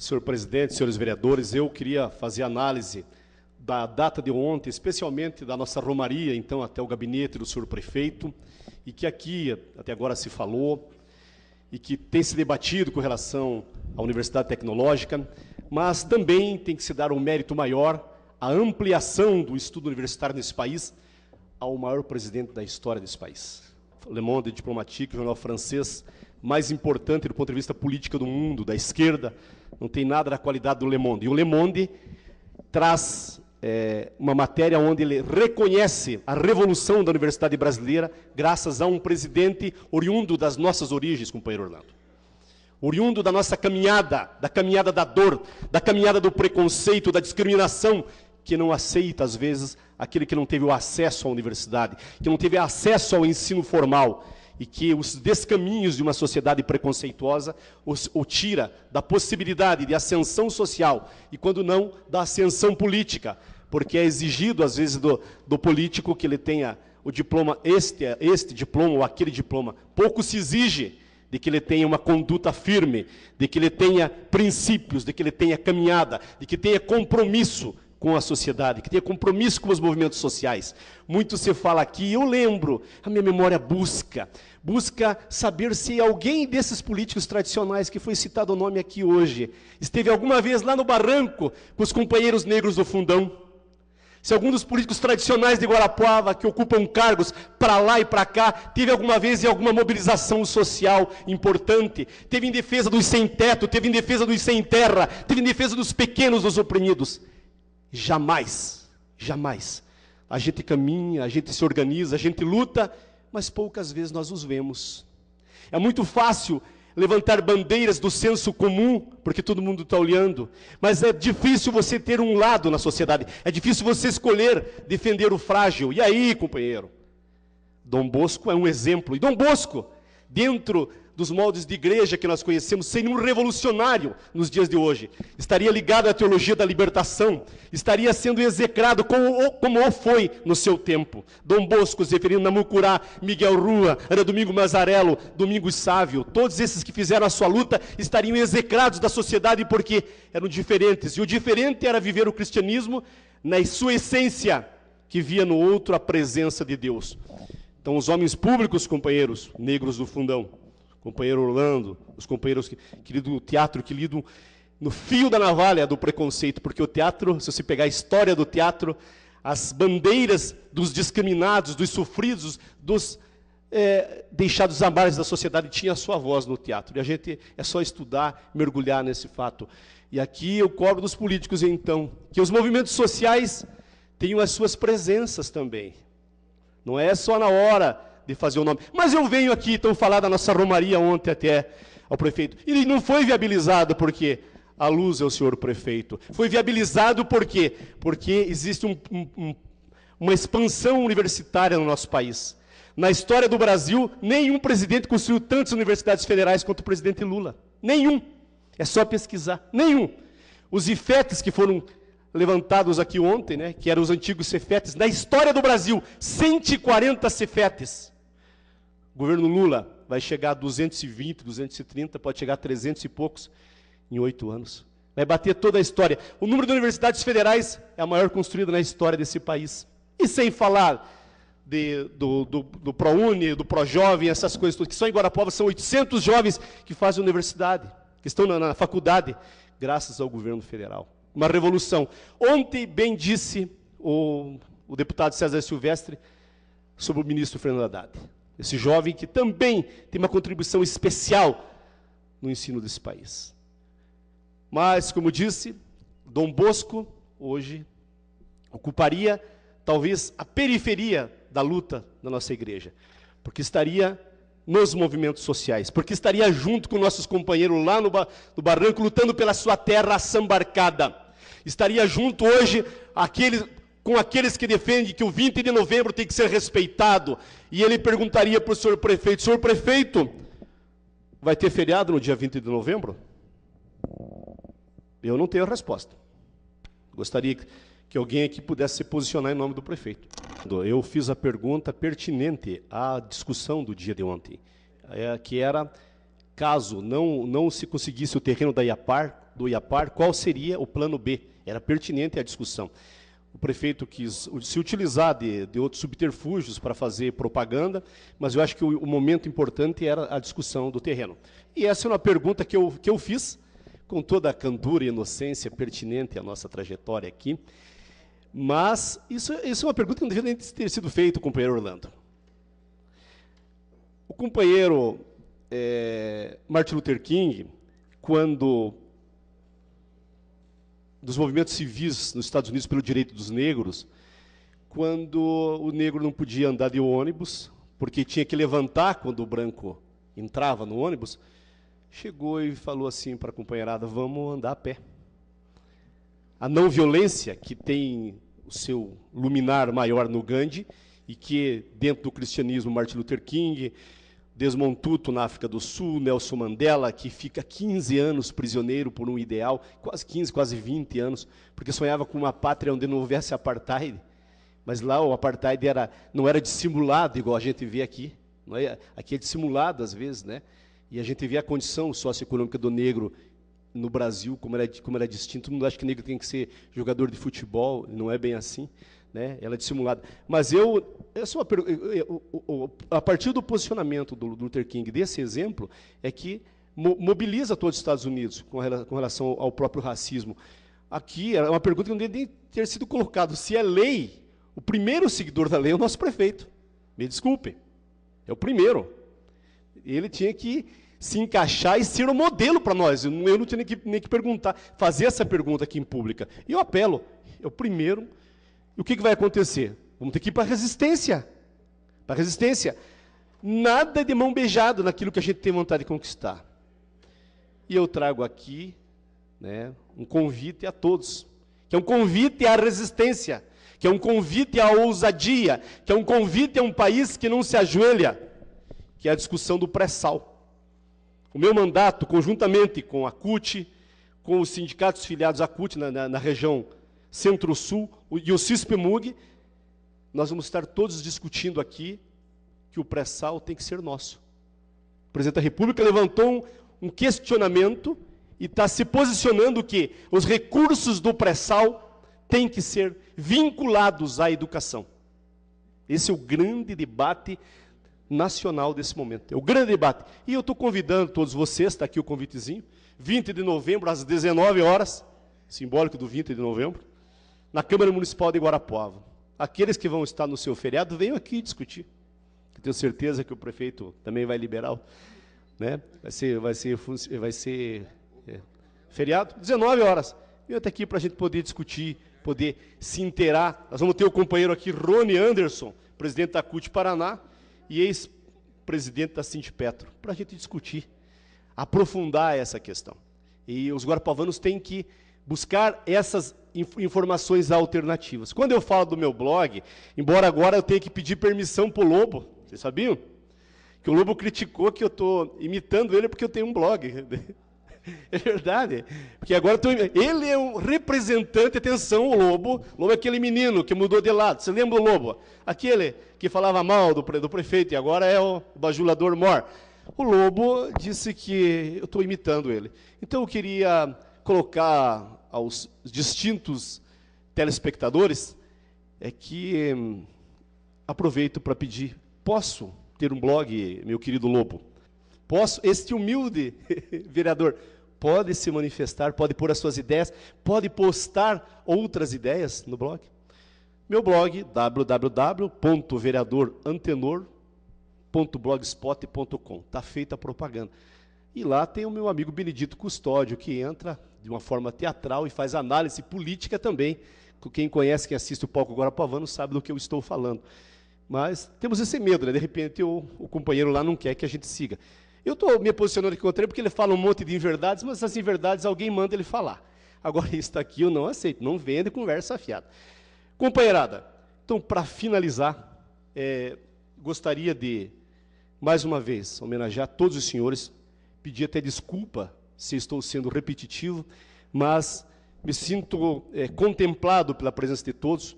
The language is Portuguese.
Senhor presidente, senhores vereadores, eu queria fazer análise da data de ontem, especialmente da nossa romaria, então, até o gabinete do senhor prefeito, e que aqui, até agora, se falou, e que tem se debatido com relação à Universidade Tecnológica, mas também tem que se dar um mérito maior à ampliação do estudo universitário nesse país ao maior presidente da história desse país. Le Monde Diplomatique, o jornal francês mais importante do ponto de vista político do mundo, da esquerda, não tem nada da qualidade do Le Monde. E o Le Monde traz uma matéria onde ele reconhece a revolução da Universidade Brasileira graças a um presidente oriundo das nossas origens, companheiro Orlando. Oriundo da nossa caminhada, da caminhada da dor, da caminhada do preconceito, da discriminação, que não aceita, às vezes, aquele que não teve o acesso à universidade, que não teve acesso ao ensino formal, e que os descaminhos de uma sociedade preconceituosa o tira da possibilidade de ascensão social, e quando não, da ascensão política, porque é exigido, às vezes, do político que ele tenha o diploma, este diploma ou aquele diploma. Pouco se exige de que ele tenha uma conduta firme, de que ele tenha princípios, de que ele tenha caminhada, de que tenha compromisso com a sociedade, que tenha compromisso com os movimentos sociais. Muito se fala aqui, eu lembro, a minha memória busca saber se alguém desses políticos tradicionais, que foi citado o nome aqui hoje, esteve alguma vez lá no barranco com os companheiros negros do Fundão. Se algum dos políticos tradicionais de Guarapuava, que ocupam cargos para lá e para cá, teve alguma vez em alguma mobilização social importante, teve em defesa dos sem-teto, teve em defesa dos sem-terra, teve em defesa dos pequenos, dos oprimidos. Jamais, jamais. A gente caminha, a gente se organiza, a gente luta, mas poucas vezes nós os vemos. É muito fácil levantar bandeiras do senso comum, porque todo mundo está olhando, mas é difícil você ter um lado na sociedade, é difícil você escolher defender o frágil. E aí, companheiro? Dom Bosco é um exemplo. E Dom Bosco, dentro dos moldes de igreja que nós conhecemos, seria um revolucionário nos dias de hoje. Estaria ligado à teologia da libertação, estaria sendo execrado como o foi no seu tempo. Dom Bosco, Zeferino Namucurá, Miguel Rua, Ana Domingo Mazarello, Domingos Sávio, todos esses que fizeram a sua luta estariam execrados da sociedade porque eram diferentes. E o diferente era viver o cristianismo na sua essência, que via no outro a presença de Deus. Então, os homens públicos, companheiros negros do Fundão, companheiro Orlando, os companheiros que lidam no teatro, que lidam no fio da navalha do preconceito, porque o teatro, se você pegar a história do teatro, as bandeiras dos discriminados, dos sofridos, dos deixados à margem da sociedade, tinha a sua voz no teatro. E a gente é só estudar, mergulhar nesse fato. E aqui eu cobro dos políticos, então, que os movimentos sociais tenham as suas presenças também. Não é só na hora de fazer o nome. Mas eu venho aqui, então, falar da nossa romaria ontem até ao prefeito. E não foi viabilizado porque a luz é o senhor prefeito. Foi viabilizado por quê? Porque existe uma expansão universitária no nosso país. Na história do Brasil, nenhum presidente construiu tantas universidades federais quanto o presidente Lula. Nenhum. É só pesquisar. Nenhum. Os IFETs que foram levantados aqui ontem, né, que eram os antigos Cefetes, na história do Brasil, 140 Cefetes. O governo Lula vai chegar a 220, 230, pode chegar a 300 e poucos em 8 anos. Vai bater toda a história. O número de universidades federais é a maior construída na história desse país. E sem falar do ProUni, do ProJovem, essas coisas todas, que só em Guarapuava são 800 jovens que fazem universidade, que estão na faculdade, graças ao governo federal. Uma revolução. Ontem, bem disse o deputado César Silvestre sobre o ministro Fernando Haddad. Esse jovem que também tem uma contribuição especial no ensino desse país. Mas, como disse, Dom Bosco, hoje, ocuparia talvez a periferia da luta da nossa igreja, porque estaria nos movimentos sociais, porque estaria junto com nossos companheiros lá no barranco, lutando pela sua terra assambarcada. Estaria junto hoje com aqueles que defendem que o 20 de novembro tem que ser respeitado. E ele perguntaria para o senhor prefeito, vai ter feriado no dia 20 de novembro? Eu não tenho a resposta. Gostaria que alguém aqui pudesse se posicionar em nome do prefeito. Eu fiz a pergunta pertinente à discussão do dia de ontem, que era caso não se conseguisse o terreno do Iapar, qual seria o plano B? Era pertinente à discussão. O prefeito quis se utilizar de outros subterfúgios para fazer propaganda, mas eu acho que o momento importante era a discussão do terreno. E essa é uma pergunta que eu fiz, com toda a candura e inocência pertinente à nossa trajetória aqui, mas isso é uma pergunta que não deveria ter sido feita, companheiro Orlando. O companheiro Martin Luther King, quando dos movimentos civis nos Estados Unidos pelo direito dos negros, quando o negro não podia andar de ônibus, porque tinha que levantar quando o branco entrava no ônibus, chegou e falou assim para a companheirada, vamos andar a pé. A não violência, que tem o seu luminar maior no Gandhi, e que dentro do cristianismo, Martin Luther King, Desmond Tutu na África do Sul, Nelson Mandela, que fica 15 anos prisioneiro por um ideal, quase 15, quase 20 anos, porque sonhava com uma pátria onde não houvesse apartheid, mas lá o apartheid não era dissimulado, igual a gente vê aqui. Não é? Aqui é dissimulado às vezes, né? E a gente vê a condição socioeconômica do negro no Brasil, como era distinto. Todo mundo acha que negro tem que ser jogador de futebol, não é bem assim. Né? Ela é dissimulada. Mas a partir do posicionamento do Luther King, desse exemplo, é que mobiliza todos os Estados Unidos com relação ao próprio racismo. Aqui é uma pergunta que não deve ter sido colocada. Se é lei, o primeiro seguidor da lei é o nosso prefeito. Me desculpem, é o primeiro. Ele tinha que se encaixar e ser um modelo para nós. Eu não tinha nem que perguntar, fazer essa pergunta aqui em pública. E eu apelo, é o primeiro. E o que vai acontecer? Vamos ter que ir para a resistência. Para a resistência. Nada de mão beijada naquilo que a gente tem vontade de conquistar. E eu trago aqui, né, um convite a todos, que é um convite à resistência, que é um convite à ousadia, que é um convite a um país que não se ajoelha, que é a discussão do pré-sal. O meu mandato, conjuntamente com a CUT, com os sindicatos filiados à CUT na região Centro-Sul e o CISPMUG, nós vamos estar todos discutindo aqui que o pré-sal tem que ser nosso. O presidente da República levantou um questionamento e está se posicionando que os recursos do pré-sal têm que ser vinculados à educação. Esse é o grande debate nacional desse momento. É o grande debate. E eu estou convidando todos vocês, está aqui o convitezinho, 20 de novembro, às 19 horas, simbólico do 20 de novembro, na Câmara Municipal de Guarapuava. Aqueles que vão estar no seu feriado, venham aqui discutir. Eu tenho certeza que o prefeito também vai liberar, né? Vai ser feriado, 19 horas. Venham até aqui para a gente poder discutir, poder se inteirar. Nós vamos ter o companheiro aqui, Rony Anderson, presidente da CUT Paraná, e ex-presidente da Sintipetro, para a gente discutir, aprofundar essa questão. E os guarapuavanos têm que buscar essas informações alternativas. Quando eu falo do meu blog, embora agora eu tenha que pedir permissão para o Lobo, vocês sabiam? Que o Lobo criticou que eu estou imitando ele porque eu tenho um blog. É verdade. Porque agora ele é um representante, atenção, o Lobo é aquele menino que mudou de lado. Você lembra o Lobo? Aquele que falava mal do prefeito e agora é o bajulador mor. O Lobo disse que eu estou imitando ele. Então eu queria colocar aos distintos telespectadores que aproveito para pedir, posso ter um blog, meu querido Lobo? Posso? Este humilde vereador pode se manifestar, pode pôr as suas ideias, pode postar outras ideias no blog? Meu blog, www.vereadorantenor.blogspot.com. Está feita a propaganda. E lá tem o meu amigo Benedito Custódio, que entra de uma forma teatral e faz análise política também. Quem conhece, quem assiste o Palco Guarapuavano, sabe do que eu estou falando. Mas temos esse medo, né? De repente o companheiro lá não quer que a gente siga. Eu estou me posicionando aqui contra ele porque ele fala um monte de inverdades, mas essas inverdades alguém manda ele falar. Agora, isso aqui eu não aceito, não vende conversa afiada. Companheirada, então, para finalizar, gostaria de, mais uma vez, homenagear todos os senhores, pedir até desculpa se estou sendo repetitivo, mas me sinto contemplado pela presença de todos.